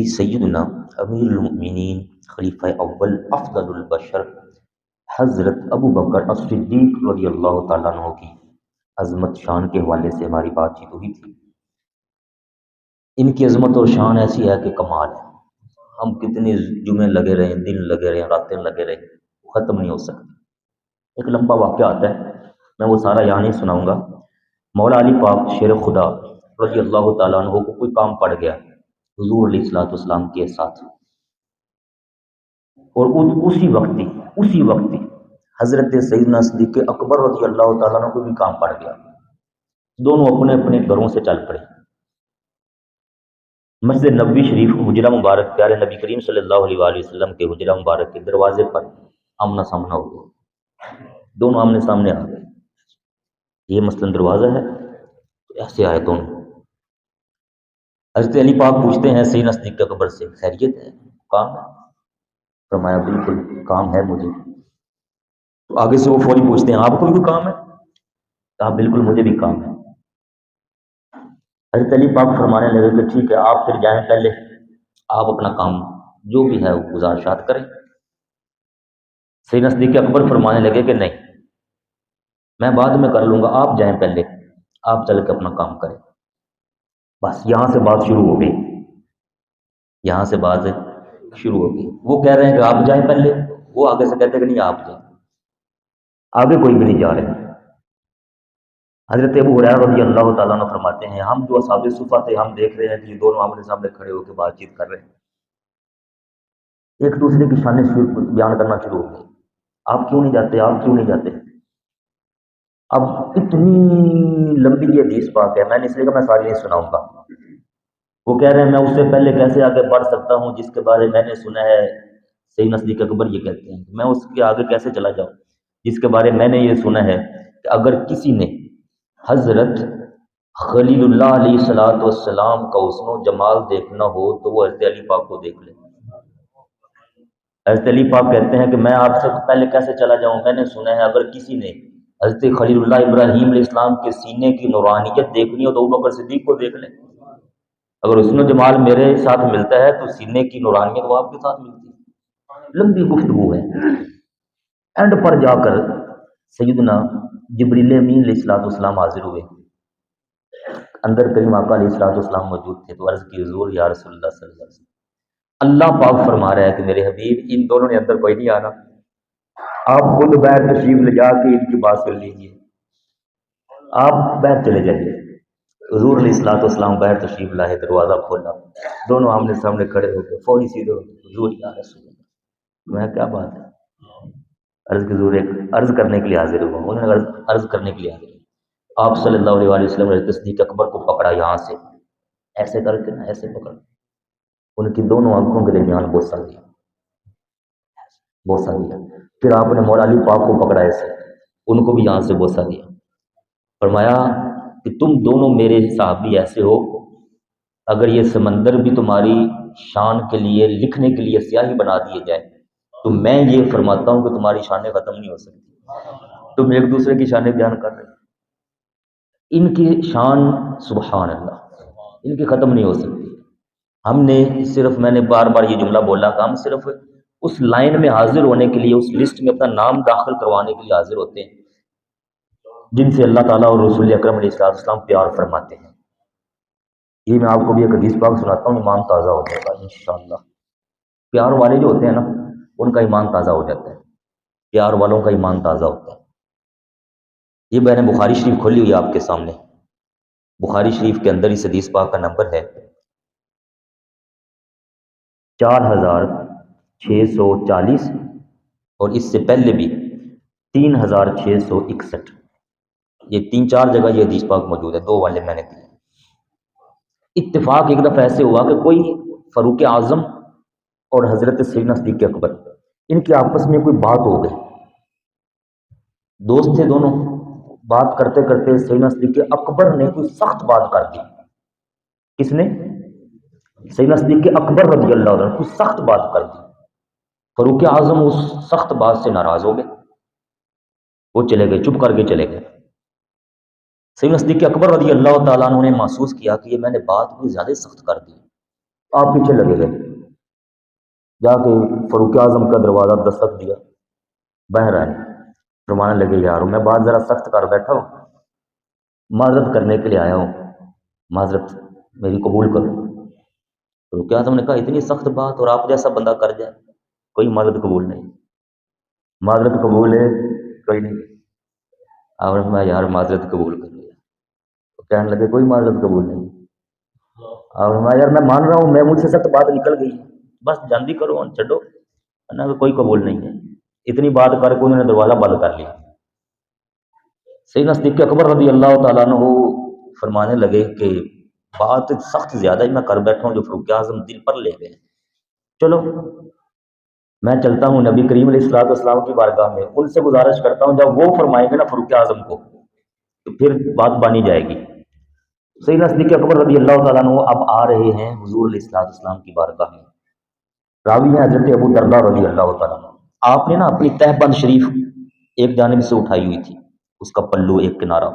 سیدنا امیر المؤمنین خلیفہ اول افضل البشر حضرت ابو بکر الصدیق رضی اللہ تعالیٰ عنہ کی عظمت شان کے حوالے سے ہماری بات چیت ہوئی تھی۔ ان کی عظمت اور شان ایسی ہے کہ کمال ہے، ہم کتنے جمعے لگے رہے، دن لگے رہے، راتیں لگے رہے، ختم نہیں ہو سکتی۔ ایک لمبا واقعہ آتا ہے، میں وہ سارا یہاں نہیں سناؤں گا۔ مولا علی پاک شیر خدا رضی اللہ تعالیٰ عنہ کو کوئی کام پڑ گیا حضور علیہ الصلوۃ والسلام کے ساتھ، اور اسی وقت حضرت سیدنا صدیق اکبر رضی اللہ تعالیٰ عنہ کو بھی کام پڑ گیا۔ دونوں اپنے اپنے گھروں سے چل پڑے، مسجد نبوی شریف حجرہ مبارک پیارے نبی کریم صلی اللہ علیہ وآلہ وسلم کے حجرہ مبارک کے دروازے پر آمنا سامنا ہو گیا، دونوں آمنے سامنے آ گئے۔ یہ مثلاً دروازہ ہے، ایسے آئے دونوں۔ حضرت علی پاک پوچھتے ہیں سیدنا صدیق اکبر سے، خیریت ہے، کام ہے؟ فرمایا بالکل کام ہے مجھے۔ تو آگے سے وہ فوری پوچھتے ہیں آپ کو بھی کوئی کام ہے؟ کہا بالکل مجھے بھی کام ہے۔ حضرت علی پاک فرمانے لگے کہ ٹھیک ہے، آپ پھر جائیں، پہلے آپ اپنا کام جو بھی ہے وہ گزارشات کریں۔ سیدنا صدیق اکبر فرمانے لگے کہ نہیں، میں بعد میں کر لوں گا، آپ جائیں پہلے، آپ چل کے اپنا کام کریں۔ بس یہاں سے بات شروع ہو گئی، یہاں سے بات شروع ہو گئی۔ وہ کہہ رہے ہیں کہ آپ جائیں پہلے، وہ آگے سے کہتے ہیں کہ نہیں آپ جائیں، آگے کوئی بھی نہیں جا رہے۔ حضرت ابو ہریرہ رضی اللہ تعالیٰ عنہ فرماتے ہیں ہم جو اصحاب صفہ تھے، ہم دیکھ رہے ہیں کہ یہ دونوں آمنے سامنے کھڑے ہو کے بات چیت کر رہے ہیں، ایک دوسرے کی شان بیان کرنا شروع ہو گئے۔ آپ کیوں نہیں جاتے، آپ کیوں نہیں جاتے؟ اب اتنی لمبی یہ حدیث پاک ہے، میں نے اس لیے کہ میں ساری نہیں سناؤں گا۔ وہ کہہ رہے ہیں میں اس سے پہلے کیسے آگے بڑھ سکتا ہوں جس کے بارے میں نے سنا ہے، سیدنا صدیق اکبر یہ کہتے ہیں کہ میں اس کے آگے کیسے چلا جاؤں جس کے بارے میں نے یہ سنا ہے کہ اگر کسی نے حضرت خلیل اللہ علیہ الصلوۃ والسلام کا حسن و جمال دیکھنا ہو تو وہ حضرت علی پاک کو دیکھ لے۔ حضرت علی پاک کہتے ہیں کہ میں آپ سے پہلے کیسے چلا جاؤں، میں نے سنا ہے اگر کسی نے حضرت خلیل اللہ ابراہیم علیہ السلام کے سینے کی نورانیت دیکھنی ہو تو ابوبکر صدیق کو دیکھ لیں۔ اگر حسن و جمال میرے ساتھ ملتا ہے تو سینے کی نورانیت وہ آپ کے ساتھ ملتی ہے۔ لمبی گفتگو ہے، اینڈ پر جا کر سیدنا جبریل امین علیہ الصلوۃ والسلام حاضر ہوئے، اندر کریم آقا علیہ الصلوۃ والسلام موجود تھے، تو عرض کی حضور یا رسول اللہ صلی اللہ علیہ وسلم، اللہ پاک فرما رہا ہے کہ میرے حبیب ان دونوں نے اندر کوئی نہیں آنا، آپ خود باہر تشریف لے جا کے ان کی بات کر لیجیے، آپ باہر چلے جائیے۔ حضور علیہ الصلوۃ والسلام باہر تشریف لائے، دروازہ کھولا، دونوں آمنے سامنے کھڑے ہو گئے، فوری سیدھے ہو گئے، حضور یا رسول اللہ، میں کیا بات ہے؟ عرض کی حضور ایک عرض کرنے کے لیے حاضر ہوا، انہوں نے عرض کرنے کے لیے حاضر ہوا۔ آپ صلی اللہ علیہ وسلم نے صدیق اکبر کو پکڑا، یہاں سے ایسے کر کے نا ایسے پکڑ، ان کی دونوں آنکھوں کے درمیان بوسہ دیا، بوسہ دیا۔ پھر آپ نے مولا علی پاک کو پکڑا ایسے، ان کو بھی یہاں سے بوسہ دیا، فرمایا کہ تم دونوں میرے صحابی ایسے ہو، اگر یہ سمندر بھی تمہاری شان کے لیے لکھنے کے لیے سیاہی بنا دیے جائے تو میں یہ فرماتا ہوں کہ تمہاری شانیں ختم نہیں ہو سکتی۔ تم ایک دوسرے کی شانیں بیان کر رہے ہو، ان کی شان سبحان اللہ، ان کی ختم نہیں ہو سکتی۔ ہم نے صرف، میں نے بار بار یہ جملہ بولا کہ ہم صرف اس لائن میں حاضر ہونے کے لیے، اس لسٹ میں اپنا نام داخل کروانے کے لیے حاضر ہوتے ہیں جن سے اللہ تعالیٰ اور رسول اکرم علیہ السلام پیار فرماتے ہیں۔ یہ میں آپ کو بھی ایک حدیث پاک سناتا ہوں، ایمان تازہ ہو جائے گا انشاءاللہ۔ پیار والے جو ہوتے ہیں نا، ان کا ایمان تازہ ہو جاتا ہے، پیار والوں کا ایمان تازہ ہوتا ہے۔ یہ میں نے بخاری شریف کھولی ہوئی آپ کے سامنے، بخاری شریف کے اندر اس حدیث پاک کا نمبر ہے 4640، اور اس سے پہلے بھی 3661۔ یہ 3-4 جگہ یہ حدیث پاک موجود ہے، 2 والے میں نے دیے۔ اتفاق ایک دفعہ ایسے ہوا کہ کوئی فاروق اعظم اور حضرت سیدنا صدیق اکبر، ان کی آپس میں کوئی بات ہو گئی، دوست تھے دونوں، بات کرتے کرتے سیدنا صدیق اکبر نے کوئی سخت بات کر دی۔ کس نے؟ سیدنا صدیق اکبر رضی اللہ عنہ کوئی سخت بات کر دی۔ فاروق اعظم اس سخت بات سے ناراض ہو گئے، وہ چلے گئے، چپ کر کے چلے گئے۔ سیدنا صدیق اکبر رضی اللہ تعالیٰ عنہ نے محسوس کیا کہ یہ میں نے بات کوئی زیادہ سخت کر دی، آپ پیچھے لگے گئے، جا کے فاروق اعظم کا دروازہ دستک دیا، بہر آئے، فرمانے لگے یار میں بات ذرا سخت کر بیٹھا ہوں، معذرت کرنے کے لیے آیا ہوں، معذرت میری قبول کرو۔ فاروق اعظم نے کہا اتنی سخت بات اور آپ جیسا بندہ کر جائے، کوئی معذرت قبول نہیں، معذرت قبول ہے کوئی نہیں۔ آپ نے فرمایا یار معذرت قبول کر لیا، تو کہنے لگے کوئی معذرت قبول نہیں۔ آپ نے فرمایا یار میں مان رہا ہوں، میں مجھ سے سخت بات نکل گئی ہے، بس جلدی کرو چھڈو، ورنہ کہ کوئی قبول نہیں ہے۔ اتنی بات کر کے انہوں نے دروازہ بند کر لیا۔ سیدنا صدیق اکبر رضی اللہ تعالیٰ عنہ فرمانے لگے کہ بات سخت زیادہ ہی میں کر بیٹھا ہوں جو فاروق اعظم دل پر لے گئے، چلو میں چلتا ہوں نبی کریم علیہ الصلوۃ والسلام کی بارگاہ میں، ان سے گزارش کرتا ہوں جب وہ فرمائیں گے نا فاروق اعظم کو تو پھر بات بانی جائے گی۔ سیدنا صدیق اکبر رضی اللہ تعالیٰ عنہ اب آ رہے ہیں حضور علیہ الصلوۃ والسلام کی بارگاہ میں، راوی ہیں حضرت ابو درداء رضی اللہ تعالیٰ عنہ۔ آپ نے نا اپنی تہبند شریف ایک جانب سے اٹھائی ہوئی تھی، اس کا پلو ایک کنارہ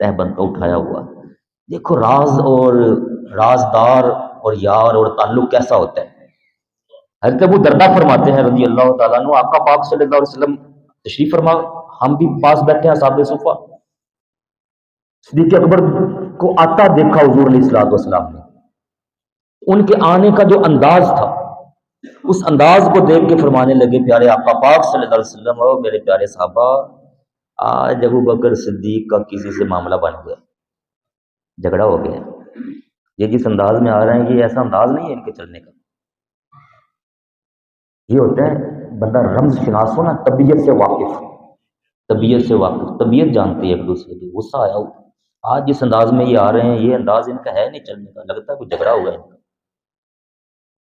تہبند کا اٹھایا ہوا۔ دیکھو راز اور رازدار اور یار اور تعلق کیسا ہوتا ہے۔ حضرت ابو درداء فرماتے ہیں رضی اللہ تعالیٰ عنہ، آقا پاک صلی اللہ علیہ وسلم تشریف فرما، ہم بھی پاس بیٹھے ہیں اصحاب صفہ، صدیق اکبر کو آتا دیکھا حضور علیہ الصلوۃ والسلام نے، ان کے آنے کا جو انداز تھا اس انداز کو دیکھ کے فرمانے لگے پیارے آقا پاک صلی اللہ علیہ وسلم اور میرے پیارے صحابہ، آج ابو بکر صدیق کا کسی سے معاملہ بن گیا، جھگڑا ہو گیا، یہ جس انداز میں آ رہے ہیں یہ ایسا انداز نہیں ہے ان کے چلنے کا۔ یہ ہوتا ہے بندہ رمز شناس ہو نا، طبیعت سے واقف، طبیعت سے واقف، طبیعت جانتی ہے ایک دوسرے کی۔ غصہ آیا ہو آج جس انداز میں یہ آ رہے ہیں یہ انداز ان کا ہے نہیں چلنے کا، لگتا ہے کوئی جھگڑا ہوا ہے ان کا۔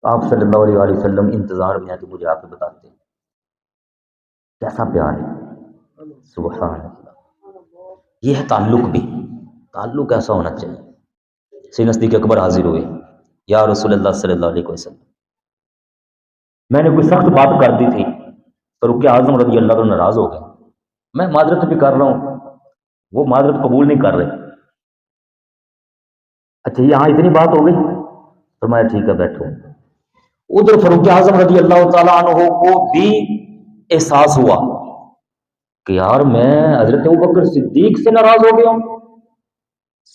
آپ صلی اللہ علیہ وآلہ وسلم انتظار میں ہیں کہ مجھے آپ کو بتاتے ہیں کیسا پیار ہے، سبحان اللہ۔ یہ ہے تعلق بھی، تعلق ایسا ہونا چاہیے۔ سیدنا صدیق اکبر حاضر ہوئے، یا رسول اللہ صلی اللہ علیہ وسلم میں نے کوئی سخت بات کر دی تھی، فاروق اعظم رضی اللہ عنہ ناراض ہو گئے، میں معذرت بھی کر رہا ہوں، وہ معذرت قبول نہیں کر رہے۔ اچھا یہاں اتنی بات ہو گئی، فرمایا ٹھیک ہے بیٹھو۔ ادھر فاروق اعظم رضی اللہ تعالیٰ عنہ کو بھی احساس ہوا کہ یار میں حضرت ابوبکر صدیق سے ناراض ہو گیا ہوں۔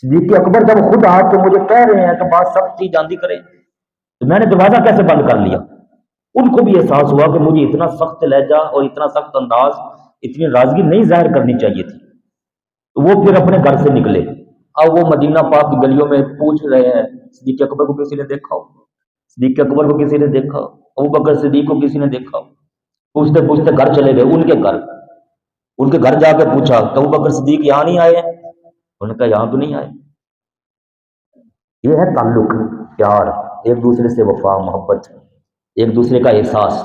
صدیق اکبر جب خود آ کے مجھے کہہ رہے ہیں کہ بات سخت تھی جاندی کرے، تو میں نے دروازہ کیسے بند کر لیا؟ ان کو بھی احساس ہوا کہ مجھے اتنا سخت لہجہ اور اتنا سخت انداز، اتنی ناراضگی نہیں ظاہر کرنی چاہیے تھی۔ تو وہ پھر اپنے گھر سے نکلے، اب وہ مدینہ پاک کی گلیوں میں پوچھ رہے ہیں صدیق اکبر کو کسی نے دیکھا ہو، صدیق اکبر کو کسی نے دیکھا ہو، ابوبکر صدیق کو کسی نے دیکھا ہو۔ پوچھتے پوچھتے گھر چلے گئے، ان کے گھر جا کے پوچھا کہ ابوبکر صدیق یہاں نہیں آئے ہیں؟ انہوں نے کہا یہاں تو نہیں آئے۔ یہ ہے تعلق، پیار، ایک دوسرے سے وفا محبت، ایک دوسرے کا احساس۔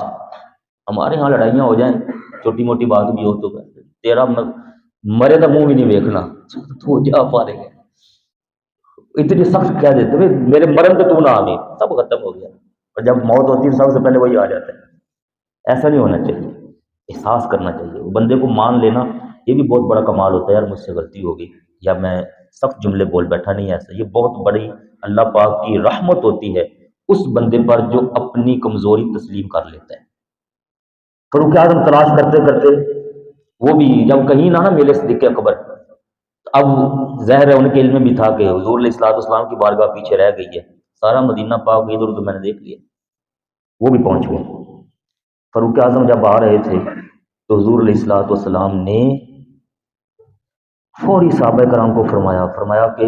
ہمارے ہاں لڑائیاں ہو جائیں، چھوٹی موٹی بات بھی ہو تو تیرا مرے تو منہ بھی نہیں دیکھنا، تو جا پا رہے ہیں، اتنی سخت کہہ دیتے ہیں میرے مرن تو نہ آنے، سب ختم ہو گیا۔ اور جب موت ہوتی ہے سب سے پہلے وہی آ جاتا ہے۔ ایسا نہیں ہونا چاہیے، احساس کرنا چاہیے، بندے کو مان لینا یہ بھی بہت بڑا کمال ہوتا ہے، یار مجھ سے غلطی ہو گئی یا میں سخت جملے بول بیٹھا، نہیں ایسا، یہ بہت بڑی اللہ پاک کی رحمت ہوتی ہے اس بندے پر جو اپنی کمزوری تسلیم کر لیتا ہے۔ فاروق اعظم تلاش کرتے کرتے وہ بھی جب کہیں نہ ملے صدیق اکبر، اب ظاہر ہے ان کے علم میں بھی تھا کہ حضور علیہ الصلوۃ والسلام کی بارگاہ پیچھے رہ گئی ہے، سارا مدینہ پاک ادھر ادھر میں نے دیکھ لیا، وہ بھی پہنچ گئے۔ فاروق اعظم جب آ رہے تھے تو حضور علیہ الصلوۃ والسلام نے فوری صحابہ کرام کو فرمایا کہ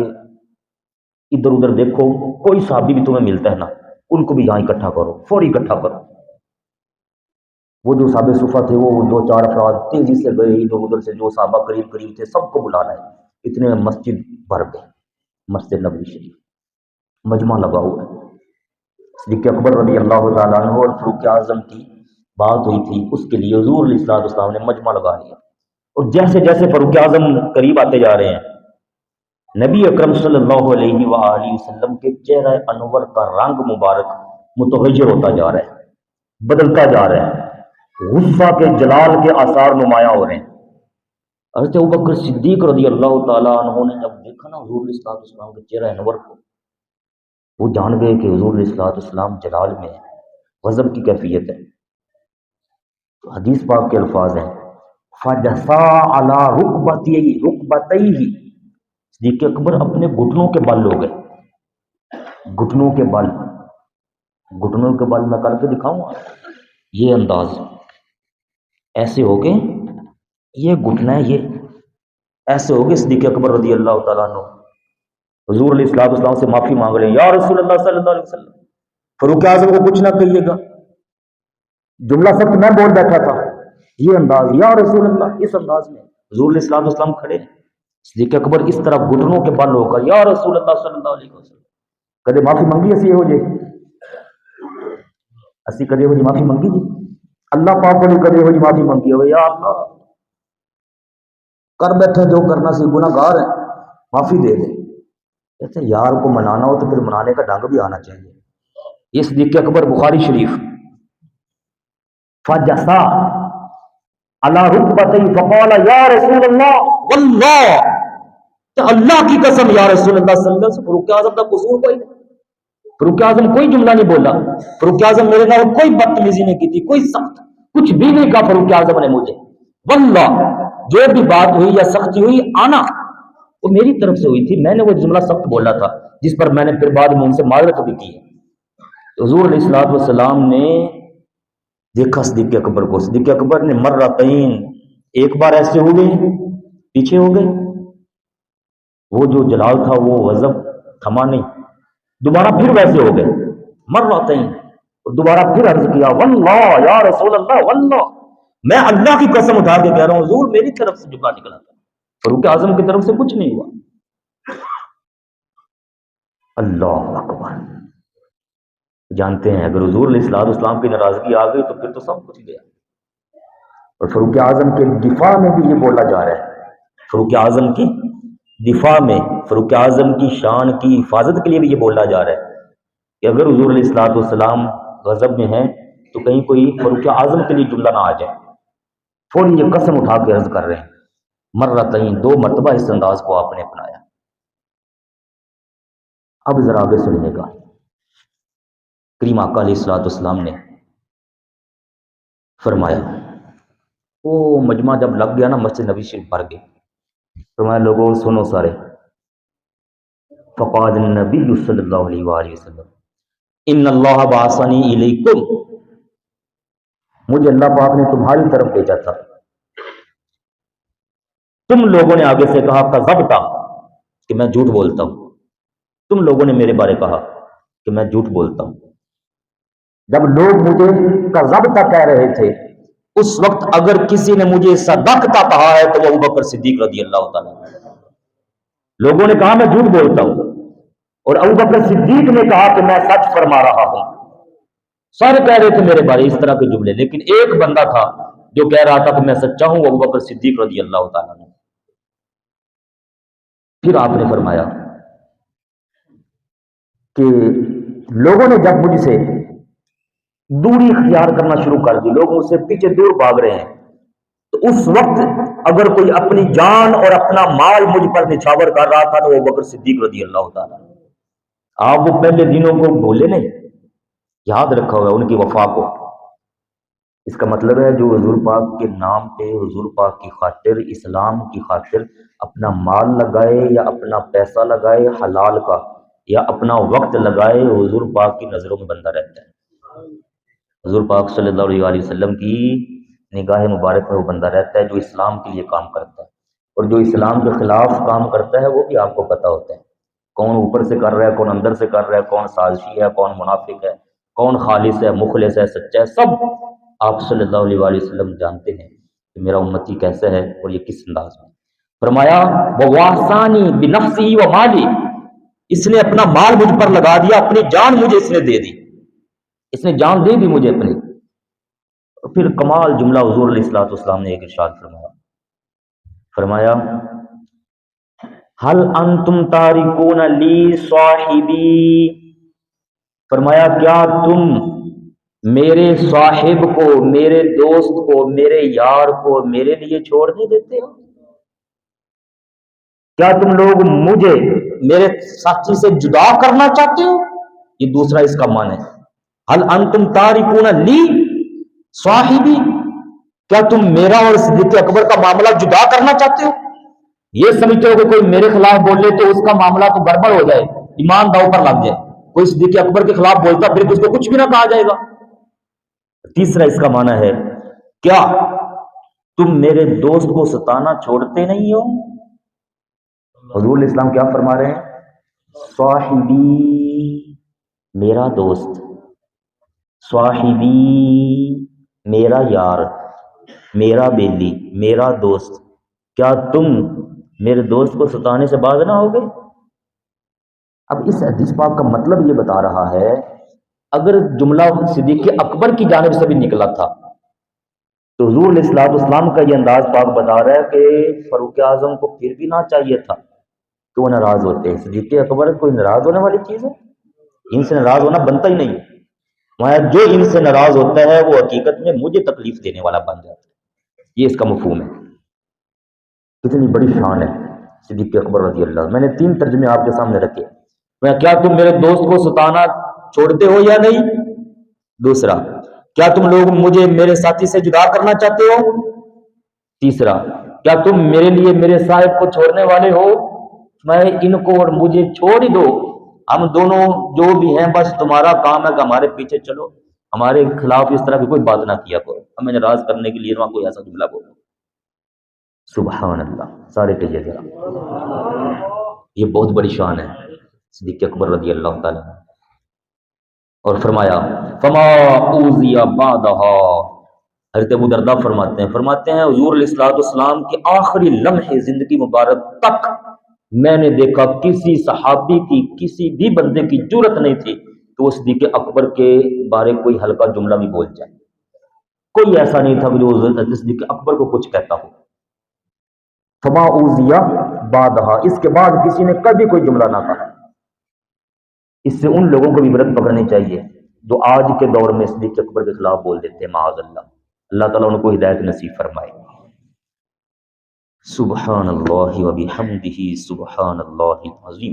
ادھر ادھر دیکھو، کوئی صحابی بھی تمہیں ملتا ہے نا ان کو بھی یہاں اکٹھا کرو، فوری اکٹھا کرو۔ وہ جو صحابہ صفہ تھے وہ دو چار افراد تیزی سے گئے ادھر ادھر سے، جو صحابہ قریب قریب تھے سب کو بلانا ہے، اتنے میں مسجد بھر گئی، مسجد نبوی شریف مجمع لگا ہوا ہے۔ صدیق اکبر رضی اللہ تعالیٰ عنہ اور فاروق اعظم کی بات ہوئی تھی، اس کے لیے حضور علیہ الصلوۃ والسلام نے مجمع لگا لیا، اور جیسے جیسے فاروق اعظم قریب آتے جا رہے ہیں نبی اکرم صلی اللہ علیہ وآلہ وسلم کے چہرہ انور کا رنگ مبارک متغیر ہوتا جا رہا ہے، بدلتا جا رہا ہے، غصہ کے جلال کے آثار نمایاں ہو رہے ہیں۔ حضرت ابوبکر صدیق رضی اللہ تعالیٰ عنہ نے جب دیکھا نا حضور علیہ الصلوۃ والسلام کے چہرہ انور کو، وہ جان گئے کہ حضور علیہ السلام جلال میں ہے، غضب کی کیفیت ہے. تو حدیث پاک کے الفاظ ہیں فجسا علی رکبتیہ، صدیق اکبر اپنے گھٹنوں کے بل ہو گئے. گھٹنوں کے بل، گھٹنوں کے بل میں کر کے دکھاؤں گا. یہ انداز ایسے ہو گئے، یہ گھٹنا ہے، یہ ایسے ہو گئے. صدیق اکبر رضی اللہ تعالیٰ عنہ حضور علیہ السلام سے معافی مانگ رہے ہیں، یا رسول اللہ صلی اللہ علیہ وسلم فاروق اعظم کو کچھ نہ کہیے گا، جملہ سب میں بول بیٹھا تھا. یہ انداز یا رسول اللہ، اس انداز میں حضور علیہ السلام کھڑے ہیں. صدیق اکبر اس طرح گھٹنوں کے بل ہو کر یا رسول اللہ صلی اللہ علیہ وسلم. کدے معافی منگی اسی ہو جے، اسی کدے ہو جی معافی منگی جی اللہ پاک کو کدے ہو جی معافی منگی ہوئے، یا اللہ کر بیٹھے جو کرنا سی، گناہ گار ہیں، معافی دے دے. کہتے ہیں یار کو منانا ہو تو پھر منانے کا ڈھنگ بھی آنا چاہیے. یہ صدیق اکبر بخاری شریف فجسا علی رکبتیہ فقال یا رسول اللہ واللہ، کہ اللہ کی قسم یا رسول اللہ صلی اللہ علیہ وسلم، فاروق اعظم کا قصور کوئی نہیں. فاروق اعظم کوئی جملہ نہیں بولا، فاروق اعظم میرے نال کوئی بدتمیزی نہیں کی تھی، کوئی سخت کچھ بھی نہیں کہا فاروق اعظم نے مجھے. واللہ جو بھی بات ہوئی یا سختی ہوئی آنا وہ میری طرف سے ہوئی تھی، میں نے وہ جملہ سخت بولا تھا جس پر میں نے پھر بعد میں ان سے معذرت بھی کی ہے. حضور علیہ الصلوۃ والسلام نے دیکھا صدیق اکبر کو. صدیق اکبر نے مرتين، ایک بار ایسے ہو گئے پیچھے ہو گئے، وہ جو جلال تھا وہ غضب تھما نہیں، دوبارہ پھر ویسے ہو گئے مرتين، اور دوبارہ پھر عرض کیا واللہ یا رسول اللہ واللہ، میں اللہ کی قسم اٹھا کے کہہ رہا ہوں حضور میری طرف سے جملہ نکلا تھا، فاروق اعظم کی طرف سے کچھ نہیں ہوا. اللہ اکبر. جانتے ہیں اگر حضور علیہ السلام کی ناراضگی آ گئی تو پھر تو سب کچھ گیا. اور فاروق اعظم کے دفاع میں بھی یہ بولا جا رہا ہے، فاروق اعظم کی دفاع میں، فاروق اعظم کی شان کی حفاظت کے لیے بھی یہ بولا جا رہا ہے کہ اگر حضور علیہ السلام غضب میں ہیں تو کہیں کوئی فاروق اعظم کے لیے جملہ نہ آ جائے. فوری یہ قسم اٹھا کے عرض کر رہے ہیں مرتين، 2 مرتبہ اس انداز کو آپ نے اپنایا. اب ذرا آگے سنیے گا. کریم آقا علیہ السلام نے فرمایا، وہ مجمع جب لگ گیا نا، مسجد نبی شریف بھر گئے. فرمایا لوگوں سنو سارے، فقال النبی صلی اللہ علیہ وآلہ وسلم ان اللہ بعثنی الیکم، مجھے اللہ پاک نے تمہاری طرف بھیجا تھا. تم لوگوں نے آگے سے کہا کذبتا، کہ میں جھوٹ بولتا ہوں. تم لوگوں نے میرے بارے کہا کہ میں جھوٹ بولتا ہوں. جب لوگ مجھے کذبتا کہہ رہے تھے اس وقت اگر کسی نے مجھے صدقتا کہا ہے تو وہ ابوبکر صدیق رضی اللہ تعالیٰ عنہ. لوگوں نے کہا میں جھوٹ بولتا ہوں، اور ابوبکر صدیق نے کہا کہ میں سچ فرما رہا ہوں. سارے کہہ رہے تھے میرے بارے اس طرح کے جملے، لیکن ایک بندہ تھا جو کہہ رہا تھا کہ میں سچا ہوں، وہ ابوبکر صدیق رضی اللہ تعالیٰ عنہ. پھر آپ نے فرمایا کہ لوگوں نے جب مجھ سے دوری اختیار کرنا شروع کر دی، لوگ مجھ سے پیچھے دور بھاگ رہے ہیں، تو اس وقت اگر کوئی اپنی جان اور اپنا مال مجھ پر نچھاور کر رہا تھا تو وہ بکر صدیق رضی اللہ تعالیٰ. آپ وہ پہلے دنوں کو بھولے نہیں، یاد رکھا ہوا ان کی وفا کو. اس کا مطلب ہے جو حضور پاک کے نام پہ، حضور پاک کی خاطر، اسلام کی خاطر اپنا مال لگائے یا اپنا پیسہ لگائے حلال کا، یا اپنا وقت لگائے، حضور پاک کی نظروں میں بندہ رہتا ہے. حضور پاک صلی اللہ علیہ وسلم کی نگاہ مبارک میں وہ بندہ رہتا ہے جو اسلام کے لیے کام کرتا ہے. اور جو اسلام کے خلاف کام کرتا ہے وہ بھی آپ کو پتہ ہوتا ہے، کون اوپر سے کر رہا ہے، کون اندر سے کر رہا ہے، کون سازشی ہے، کون منافق ہے، کون خالص ہے، مخلص ہے، سچا ہے، سب آپ صلی اللہ علیہ وسلم جانتے ہیں کہ میرا امتی کیسا ہے اور یہ کس انداز میں. فرمایا وَوَاسَانِي بِنَفْسِهِ وَمَالِهِ، اس نے اپنا مال مجھ پر لگا دیا، اپنی جان مجھے اس نے دے دی، اس نے جان دے دی مجھے اپنی. پھر کمال جملہ حضور علیہ السلام نے ایک ارشاد فرمایا هل انتم تارکون لی صاحبی، فرمایا کیا تم میرے صاحب کو، میرے دوست کو، میرے یار کو میرے لیے چھوڑ نہیں دیتے ہو؟ کیا تم لوگ مجھے میرے ساتھی سے جدا کرنا چاہتے ہو؟ یہ دوسرا اس کا معنی ہے. حل انتم تارکون لی صاحبی، کیا تم میرا اور صدیق اکبر کا معاملہ جدا کرنا چاہتے ہو؟ یہ سمجھتے ہو کہ کوئی میرے خلاف بول لے تو اس کا معاملہ تو گڑبڑ ہو جائے، ایمان داؤ پر لگ جائے. کوئی صدیق اکبر کے خلاف بولتا پھر اس کو کچھ بھی نہ کہا جائے گا. تیسرا اس کا معنی ہے کیا تم میرے دوست کو ستانا چھوڑتے نہیں ہو؟ حضور علیہ السلام کیا فرما رہے ہیں؟ صاحبی میرا دوست، صاحبی میرا یار، میرا بیلی، میرا دوست، کیا تم میرے دوست کو ستانے سے باز نہ ہوگے؟ اب اس حدیث پاک کا مطلب یہ بتا رہا ہے، اگر جملہ صدیق اکبر کی جانب سے بھی نکلا تھا تو حضور علیہ الصلوۃ والسلام کا یہ انداز پاک بتا رہا ہے کہ فاروق اعظم کو پھر بھی نہ چاہیے تھا کہ وہ ناراض ہوتے ہیں. صدیق اکبر کوئی ناراض ہونے والی چیز ہے؟ ان سے ناراض ہونا بنتا ہی نہیں. میں جو ان سے ناراض ہوتا ہے وہ حقیقت میں مجھے تکلیف دینے والا بن جاتا ہے. یہ اس کا مفہوم ہے. کتنی بڑی شان ہے صدیق اکبر رضی اللہ عنہ. میں نے 3 ترجمے آپ کے سامنے رکھے. کیا تم میرے دوست کو ستانا چھوڑتے ہو یا نہیں؟ دوسرا، کیا تم لوگ مجھے میرے ساتھی سے جدا کرنا چاہتے ہو؟ تیسرا، کیا تم میرے لیے میرے صاحب کو چھوڑنے والے ہو؟ میں ان کو اور مجھے چھوڑ ہی دو، ہم دونوں جو بھی ہیں بس تمہارا کام ہے کہ ہمارے پیچھے چلو، ہمارے خلاف اس طرح کی کوئی بات نہ کیا کرو، ہمیں ناراض کرنے کے لیے نہ کوئی ایسا جملہ بولو. سبحان اللہ. سارے کہیے ذرا، یہ بہت بڑی شان ہے صدیق اکبر رضی اللہ تعالیٰ. اور فرمایا فما اوذی بعدہا. حضرت ابو درداء فرماتے ہیں حضور علیہ الصلوۃ والسلام کے آخری لمحے زندگی مبارک تک میں نے دیکھا کسی صحابی کی، کسی بھی بندے کی جرت نہیں تھی کہ وہ صدیق اکبر کے بارے کوئی ہلکا جملہ بھی بول جائے. کوئی ایسا نہیں تھا کہ جو حضرت صدیق اکبر کو کچھ کہتا ہو. فما اوذیہ بعدہا، اس کے بعد کسی نے کبھی کوئی جملہ نہ کہا. اس سے ان لوگوں کو بھی عبرت پکڑنی چاہیے جو آج کے دور میں صدیق اکبر کے خلاف بول دیتے ہیں. معاذ اللہ، اللہ تعالیٰ ان کو ہدایت نصیب فرمائے. سبحان اللہ و بحمدہ سبحان اللہ العظیم.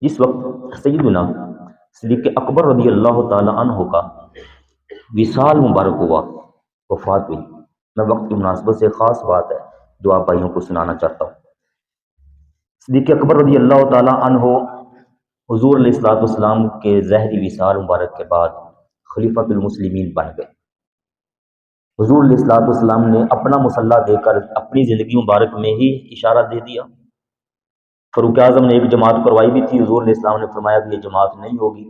جس وقت سیدنا صدیق اکبر رضی اللہ تعالی عنہ کا وصال مبارک ہوا، وفات ہوئی، میں وقت کی مناسبت سے خاص بات ہے جو آپ بھائیوں کو سنانا چاہتا ہوں. صدیق اکبر رضی اللہ تعالی عنہ حضور علیہ الصلوۃ والسلام کے ظاہری وصال مبارک کے بعد خلیفۃ المسلمین بن گئے. حضور علیہ الصلوۃ والسلام نے اپنا مسلح دے کر اپنی زندگی مبارک میں ہی اشارہ دے دیا. فاروق اعظم نے ایک جماعت کروائی بھی تھی، حضور علیہ السلام نے فرمایا کہ یہ جماعت نہیں ہوگی.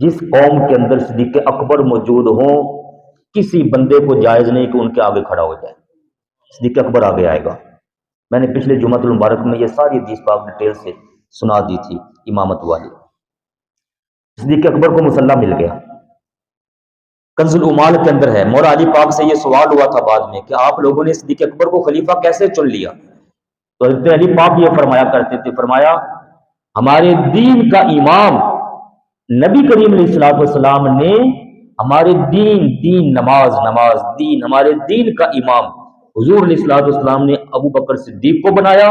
جس قوم کے اندر صدیق اکبر موجود ہوں کسی بندے کو جائز نہیں کہ ان کے آگے کھڑا ہو جائے. صدیق اکبر آگے آئے گا. میں نے پچھلے جمعۃ المبارک میں یہ ساری حدیث پاک ڈیٹیل سے سنا دی تھی امامت والی. صدیق اکبر کو مسلح مل گیا. کنز العمال کے اندر ہے. مولا علی پاک سے یہ سوال ہوا تھا بعد میں کہ آپ لوگوں نے صدیق اکبر کو خلیفہ کیسے چن لیا؟ تو حضرت علی پاک یہ فرمایا کرتے تھے، فرمایا ہمارے دین کا امام نبی کریم علیہ الصلوۃ والسلام نے ہمارے دین نماز دین، ہمارے دین کا امام حضور علیہ الصلوۃ والسلام نے ابو بکر صدیق کو بنایا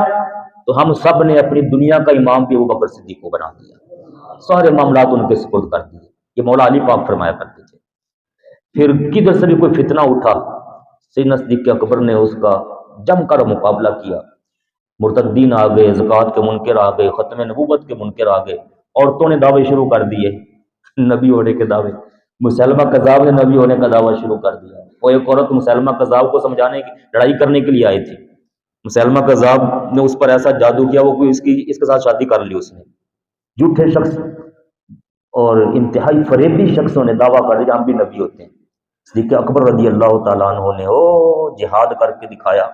تو ہم سب نے اپنی دنیا کا امام بھی ابو بکر صدیق کو بنا دیا، سارے معاملات ان کے سپرد کر دیے. یہ مولا علی پاک فرمایا کرتے تھے. پھر کدھر سے بھی کوئی فتنہ اٹھا، سیدنا صدیق اکبر نے اس کا جم کر مقابلہ کیا. مرتدین آ گئے، زکوٰۃ کے منکر آ گئے، ختم نبوت کے منکر آ گئے، عورتوں نے دعوے شروع کر دیے، نبی ہونے کے دعوے. مسلمہ کذاب نے نبی ہونے کا دعویٰ شروع کر دیا. وہ ایک عورت مسلمہ کذاب کو سمجھانے کی، لڑائی کرنے کے لیے آئی تھی. مسلمہ کذاب نے اس پر ایسا جادو کیا، وہ کوئی اس کے ساتھ شادی کر لی. اس نے جھوٹے شخص اور انتہائی فریبی شخصوں نے دعویٰ کر دیا ہم بھی نبی ہوتے ہیں. صدیق اکبر رضی اللہ تعالیٰ عنہ نے جہاد کر کے دکھایا.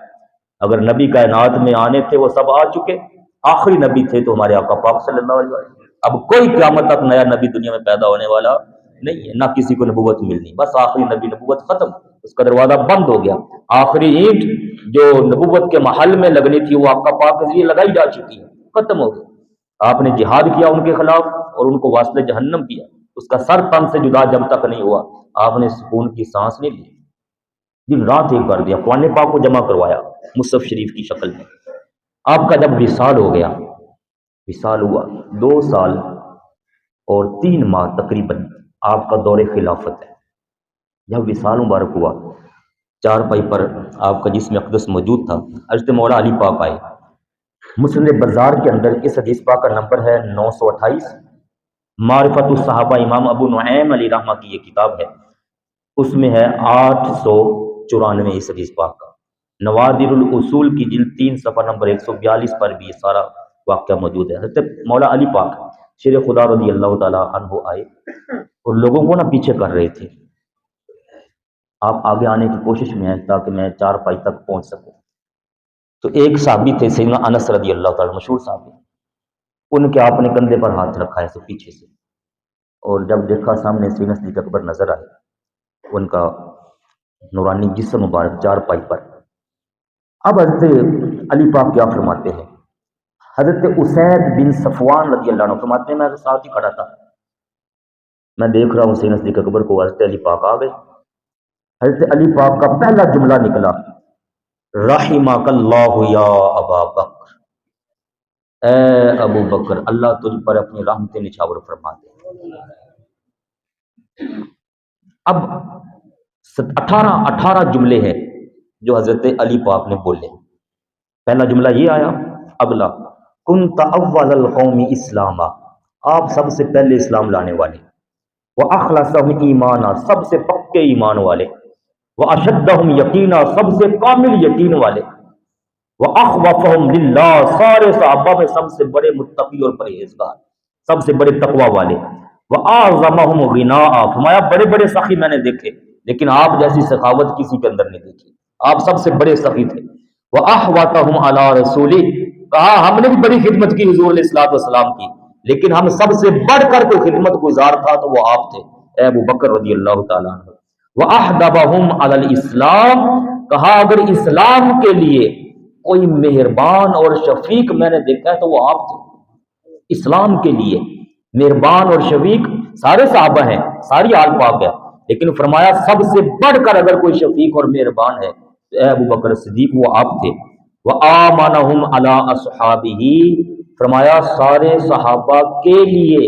اگر نبی کائنات میں آنے تھے وہ سب آ چکے، آخری نبی تھے تو ہمارے آقا پاک صلی اللہ علیہ وسلم. اب کوئی قیامت تک نیا نبی دنیا میں پیدا ہونے والا نہیں ہے، نہ کسی کو نبوت ملنی. بس آخری نبی، نبوت ختم، اس کا دروازہ بند ہو گیا. آخری اینٹ جو نبوت کے محل میں لگنی تھی وہ آقا پاک کے ذریعے لگائی جا چکی ہے، ختم ہو گئی. آپ نے جہاد کیا ان کے خلاف اور ان کو واسطے جہنم کیا. اس کا سر تن سے جدا جب تک نہیں ہوا آپ نے سکون کی سانس نہیں لی. دن رات ایک کر دیا. قرآن پاک کو جمع کروایا مصحف شریف کی شکل میں. آپ کا جب وصال ہو گیا، وصال ہوا 2 سال اور 3 ماہ تقریباً آپ کا دور خلافت ہے. جب وصال مبارک ہوا، چارپائی پر آپ کا جسم اقدس موجود تھا، حضرت مولا علی پاک آئے. مسند بازار کے اندر اس حدیث پاک کا نمبر ہے 928. معرفت الصحابہ امام ابو نعیم علی رحمہ کی یہ کتاب ہے، اس میں ہے 894 اس حدیث پاک کا. نوادر الاصول کی جلد 3 صفحہ نمبر 142 پر بھی یہ سارا واقعہ موجود ہے. حضرت مولا علی پاک شیر خدا رضی اللہ تعالیٰ عنہ آئے اور لوگوں کو پیچھے کر رہے تھے. آپ آگے آنے کی کوشش میں ہیں تاکہ میں چارپائی تک پہنچ سکوں. تو ایک صحابی تھے سیدنا انس رضی اللہ تعالیٰ، مشہور صحابی. ان کے آپ نے کندھے پر ہاتھ رکھا ہے پیچھے سے، اور جب دیکھا سامنے سینہ صدیق اکبر نظر آئے، ان کا نورانی جسم مبارک چارپائی پر. اب حضرت علی پاک کیا فرماتے ہیں؟ حضرت اسید بن صفوان رضی اللہ عنہ فرماتے ہیں میں ساتھ ہی کھڑا تھا، میں دیکھ رہا ہوں سینہ صدیق اکبر کو. حضرت علی پاک آ گئے. حضرت علی پاک کا پہلا جملہ نکلا، رحمک اللہ یا ابا بکر، اے ابو بکر اللہ تجھ پر اپنی رحمت نچھاور فرما دے. اب 18 جملے ہیں جو حضرت علی پاک نے بولے. پہلا جملہ یہ آیا، اگلا کنت اول القوم اسلاما، آپ سب سے پہلے اسلام لانے والے. وَأَخْلَصَهُمْ ایمانا، سب سے پکے ایمان والے. وَأَشَدَّهُمْ یقینا، سب سے کامل یقین والے. وَأَخْوَفَهُمْ لِلَّهِ، سارے صحابہ میں سب سے بڑے متقی اور پرہیزگار، سب سے بڑے تقوی والے. وَأَعْظَمَهُمْ غِنَاءً، فرمایا بڑے بڑے سخی میں نے دیکھے لیکن آپ جیسی سخاوت کسی کے اندر نہیں دیکھی، آپ سب سے بڑے سخی تھے. وَأَحْوَطَهُمْ عَلَىٰ رَسُولِهِ، کہا ہم نے بھی بڑی خدمت کی حضور علیہ الصلوۃ والسلام کی، لیکن ہم سب سے بڑھ کر کوئی خدمت گزار تھا تو وہ آپ تھے، اے ابو بکر رضی اللہ تعالیٰ عنہ. وَأَحْدَبَهُمْ عَلَى الْإِسْلَامِ، کہا اگر اسلام کے لیے کوئی مہربان اور شفیق میں نے دیکھا ہے تو وہ آپ تھے. اسلام کے لیے مہربان اور شفیق سارے صحابہ ہیں، ساری آل پاک ہے، لیکن فرمایا سب سے بڑھ کر اگر کوئی شفیق اور مہربان ہے تو اے ابو بکر صدیق وہ آپ تھے. وَآمَنَهُمْ عَلَىٰ أَصْحَابِهِ، فرمایا سارے صحابہ کے لیے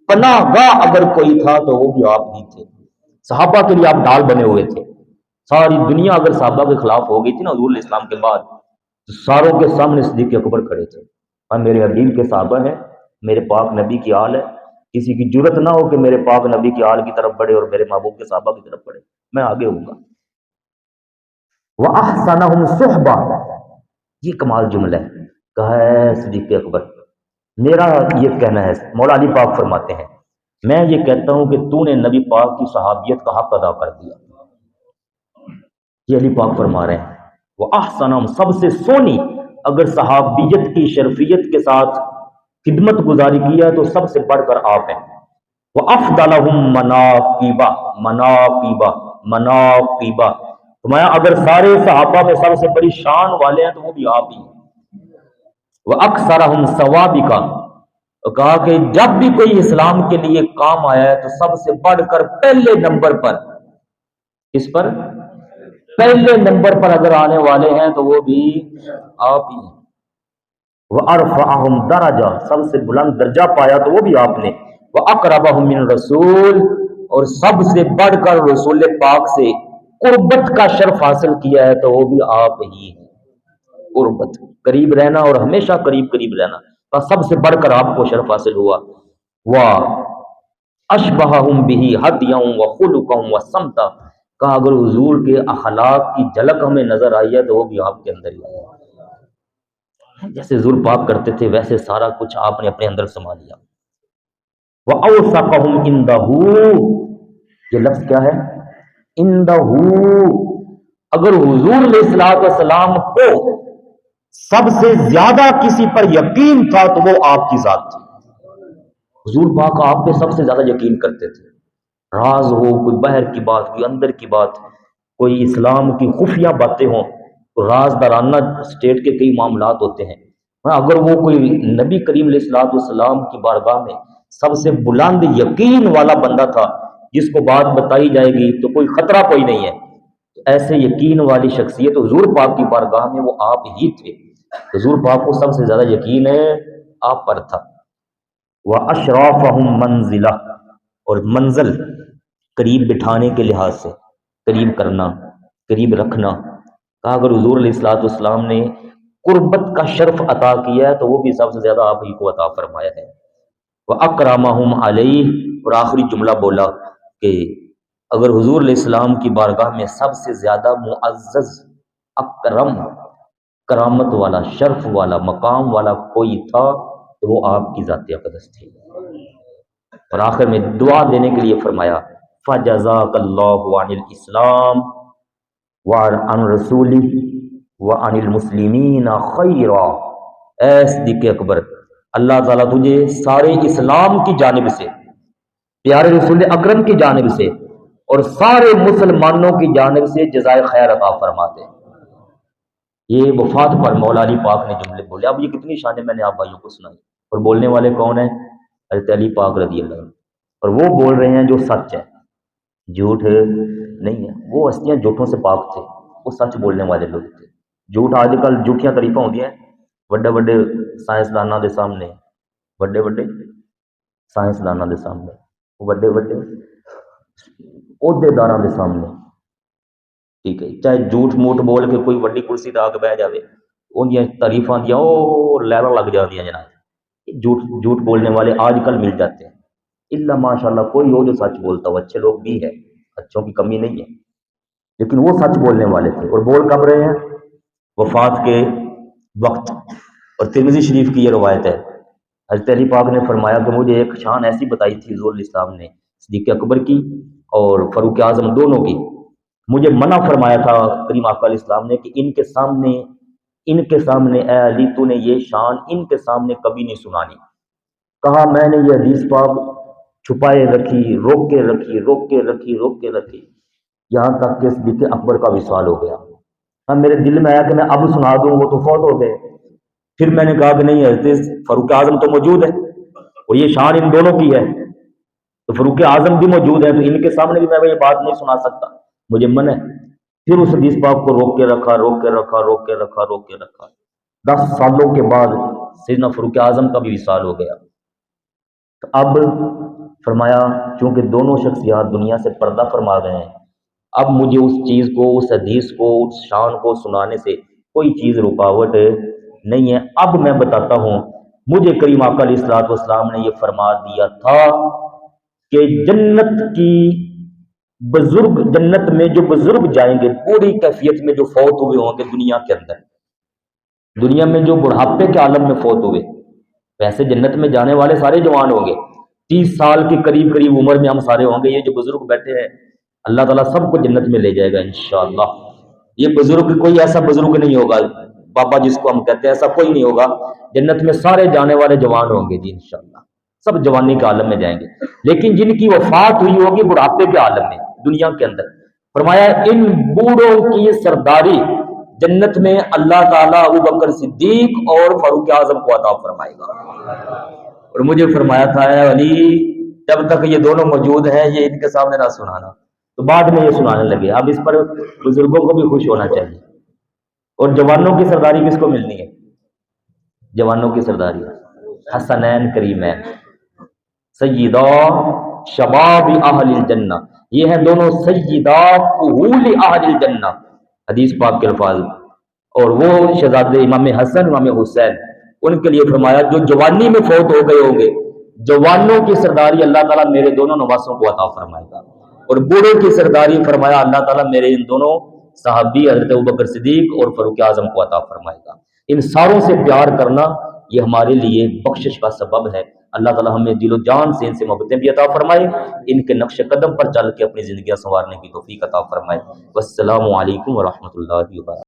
پناہ گاہ اگر کوئی تھا تو وہ بھی آپ ہی تھے. صحابہ کے لیے آپ ڈال بنے ہوئے تھے. ساری دنیا اگر صحابہ کے خلاف ہو گئی تھی نا حضور علیہ السلام کے بعد، تو ساروں کے سامنے صدیق اکبر کھڑے تھے. ہم میرے حبیب کے صحابہ ہیں، میرے پاک نبی کی آل ہے، کسی کی جرت نہ ہو کہ میرے پاک نبی کی آل کی طرف بڑھے اور میرے محبوب کے صحابہ کی طرف بڑھے، میں آگے ہوں گا. وَأَحْسَنَهُمْ صُحْبَةً، یہ کمال جملہ ہے. کہا ہے صدیق اکبر میرا یہ کہنا ہے، مولا علی پاک فرماتے ہیں میں یہ کہتا ہوں کہ تو نے نبی پاک کی صحابیت کا حق ادا کر دیا. یہ علی پاک فرما رہے ہیں وہ احسنم، سب سے سونی اگر صحابیت کی شرفیت کے ساتھ خدمت گزاری کی ہے تو سب سے بڑھ کر آپ ہیں. وہ افضلہم مناقبہ، مناقبہ مناقبہ، فرمایا اگر سارے صحابہ میں سب سے بڑی شان والے ہیں تو وہ بھی آپ ہی ہیں. وہ اکثرہم ثوابقہ، کہا کہ جب بھی کوئی اسلام کے لیے کام آیا ہے تو سب سے بڑھ کر پہلے نمبر پر، اس پر پہلے نمبر پر اگر آنے والے ہیں تو وہ بھی آپ ہی ہیں. وہ ارفعہم درجہ، سب سے بلند درجہ پایا تو وہ بھی آپ نے. وہ اقربہم من رسول، اور سب سے بڑھ کر رسول پاک سے قربت کا شرف حاصل کیا ہے تو وہ بھی آپ ہی ہیں. قربت، قریب رہنا اور ہمیشہ قریب قریب رہنا کا سب سے بڑھ کر آپ کو شرف حاصل ہوا. وَأَشْبَهَهُمْ بِهِ هَدْيًا وَخُلُقًا وَسَمْتًا، کہا اگر حضور کے اخلاق کی جھلک ہمیں نظر آئی ہے تو وہ بھی آپ کے اندر ہی آیا. جیسے حضور پاک کرتے تھے ویسے سارا کچھ آپ نے اپنے اندر سما لیا. وَأَوْثَقَهُمْ عِندَهُ، یہ لفظ کیا ہے؟ عِندَهُ، اگر حضور علیہ السلام کو سب سے زیادہ کسی پر یقین تھا تو وہ آپ کی ذات تھی. حضور پاک آپ پہ سب سے زیادہ یقین کرتے تھے. راز ہو، کوئی باہر کی بات، کوئی اندر کی بات، کوئی اسلام کی خفیہ باتیں ہوں، راز دارانہ اسٹیٹ کے کئی معاملات ہوتے ہیں، اگر وہ کوئی نبی کریم علیہ السلام کی بارگاہ میں سب سے بلند یقین والا بندہ تھا جس کو بات بتائی جائے گی تو کوئی خطرہ کوئی نہیں ہے، ایسے یقین والی شخصیت حضور پاک کی بارگاہ میں وہ آپ ہی تھے. حضور پاک کو سب سے زیادہ یقین ہے آپ پر تھا. واشرافہم منزلہ، اور منزل قریب بٹھانے کے لحاظ سے قریب کرنا، قریب رکھنا. کہا اگر حضور علیہ الصلوۃ والسلام نے قربت کا شرف عطا کیا ہے تو وہ بھی سب سے زیادہ آپ ہی کو عطا فرمایا ہے. وَأَكْرَمَهُمْ عَلَيْهِ، اور آخری جملہ بولا کہ اگر حضور علیہ السلام کی بارگاہ میں سب سے زیادہ معزز، اکرم، کرامت والا، شرف والا، مقام والا کوئی تھا تو وہ آپ کی ذات اقدس تھی. اور آخر میں دعا دینے کے لیے فرمایا فَجَزَاكَ اللَّهُ عَنِ الْإِسْلَامِ وَعَنْ رَسُولِهِ وَعَنِ الْمُسْلِمِينَ خَيْرًا. اے صدیق اکبر، اللہ تعالیٰ تجھے سارے اسلام کی جانب سے، پیارے رسول اکرم کی جانب سے، اور سارے مسلمانوں کی جانب سے جزائے خیر عطا فرماتے ہیں. یہ وفات پر مولا علی پاک نے جملے بولے. اب یہ کتنی شانیں میں نے آپ بھائیوں کو سنائی، اور بولنے والے کون ہیں؟ حضرت علی پاک رضی اللہ عنہ. اور وہ بول رہے ہیں جو سچ ہے، جھوٹ نہیں ہے. وہ ہستیاں جھوٹوں سے پاک تھے، وہ سچ بولنے والے لوگ تھے. جھوٹ آج کل جھوٹیاں تعریفاں ہوتی ہیں بڑے بڑے سائنسدانوں کے سامنے، بڑے بڑے سائنسدانوں کے سامنے، بڑے بڑے عہدے داراں کے سامنے. ٹھیک ہے، چاہے جھوٹ موٹ بول کے کوئی وڈی کرسی تے آ کے بہ جاوے، ان دی تعریفاں دیاں او لہراں لگ جاندیاں جناب. جھوٹ جھوٹ بولنے والے آج کل مل جاتے ہیں. الا ماشاء اللہ کوئی ہو جو سچ بولتا ہو، اچھے لوگ بھی ہیں، اچھوں کی کمی نہیں ہے، لیکن وہ سچ بولنے والے تھے. اور بول کب رہے ہیں؟ وفات کے وقت. اور ترمذی شریف کی یہ روایت ہے، حضرت علی پاک نے فرمایا کہ مجھے ایک شان ایسی بتائی تھی حضور علیہ السلام نے صدیق اکبر کی اور فاروق اعظم دونوں کی. مجھے منع فرمایا تھا کریم آقا علیہ السلام نے کہ ان کے سامنے اے علی تو نے یہ شان ان کے سامنے کبھی نہیں سنانی. کہا میں نے یہ حدیث پاک چھپائے رکھی، روک کے رکھی، روک کے رکھی، روک کے رکھی، یہاں تک کہ صدیق اکبر کا وصال ہو گیا. ہاں میرے دل میں آیا کہ میں اب سنا دوں، وہ تو فوت ہو گئے. پھر میں نے کہا کہ نہیں، حضرت فاروق اعظم تو موجود ہے اور یہ شان ان دونوں کی ہے، تو فاروق اعظم بھی موجود ہے، تو ان کے سامنے بھی میں یہ بات نہیں سنا سکتا، مجھے من ہے. پھر اس حدیث پاک کو روک کے رکھا، روک کے رکھا، روک کے رکھا، روک کے رکھا. 10 سالوں کے بعد سیدنا فاروق اعظم کا بھی وصال ہو گیا. تو اب فرمایا چونکہ دونوں شخصیات دنیا سے پردہ فرما گئے ہیں، اب مجھے اس چیز کو، اس حدیث کو، اس شان کو سنانے سے کوئی چیز رکاوٹ نہیں ہے. اب میں بتاتا ہوں، مجھے کریم آقا علیہ الصلوۃ والسلام نے یہ فرما دیا تھا کہ جنت کی بزرگ، جنت میں جو بزرگ جائیں گے پوری کیفیت میں، جو فوت ہوئے ہوں گے دنیا کے اندر، دنیا میں جو بڑھاپے کے عالم میں فوت ہوئے، ویسے جنت میں جانے والے سارے جوان ہوں گے، 30 سال کے قریب قریب عمر میں ہم سارے ہوں گے. یہ جو بزرگ بیٹھے ہیں اللہ تعالیٰ سب کو جنت میں لے جائے گا انشاءاللہ. یہ بزرگ کوئی ایسا بزرگ نہیں ہوگا بابا جس کو ہم کہتے ہیں، ایسا کوئی نہیں ہوگا. جنت میں سارے جانے والے جوان ہوں گے جی انشاءاللہ، سب جوانی کے عالم میں جائیں گے. لیکن جن کی وفات ہوئی ہوگی بڑھاپے کے عالم میں دنیا کے اندر، فرمایا ان بوڑھوں کی سرداری جنت میں اللہ تعالیٰ ابو بکر صدیق اور فاروق اعظم کو عطا فرمائے گا. اور مجھے فرمایا تھا اے علی جب تک یہ دونوں موجود ہیں یہ ان کے سامنے نہ سنانا. تو بعد میں یہ سنانے لگے. اب اس پر بزرگوں کو بھی خوش ہونا چاہیے. اور جوانوں کی سرداری کس کو ملنی ہے؟ جوانوں کی سرداری حسنین کریمین سیدہ شباب اہل الجنہ، یہ ہیں دونوں سیدہ کہول اہل الجنہ، حدیث پاک کے الفاظ. اور وہ شہزادے امام حسن امام حسین، ان کے لیے فرمایا جو جوانی میں فوت ہو گئے ہوں گے، جوانوں کی سرداری اللہ تعالیٰ میرے دونوں نواسوں کو عطا فرمائے گا. اور بوڑھوں کی سرداری فرمایا اللہ تعالیٰ میرے ان دونوں صحابی حضرت ابوبکر صدیق اور فاروق اعظم کو عطا فرمائے گا. ان ساروں سے پیار کرنا یہ ہمارے لیے بخشش کا سبب ہے. اللہ تعالیٰ ہمیں دل و جان سے ان سے محبتیں بھی عطا فرمائے، ان کے نقش قدم پر چل کے اپنی زندگیاں سنوارنے کی توفیق عطا فرمائے. والسلام علیکم ورحمۃ اللہ وبرکاتہ.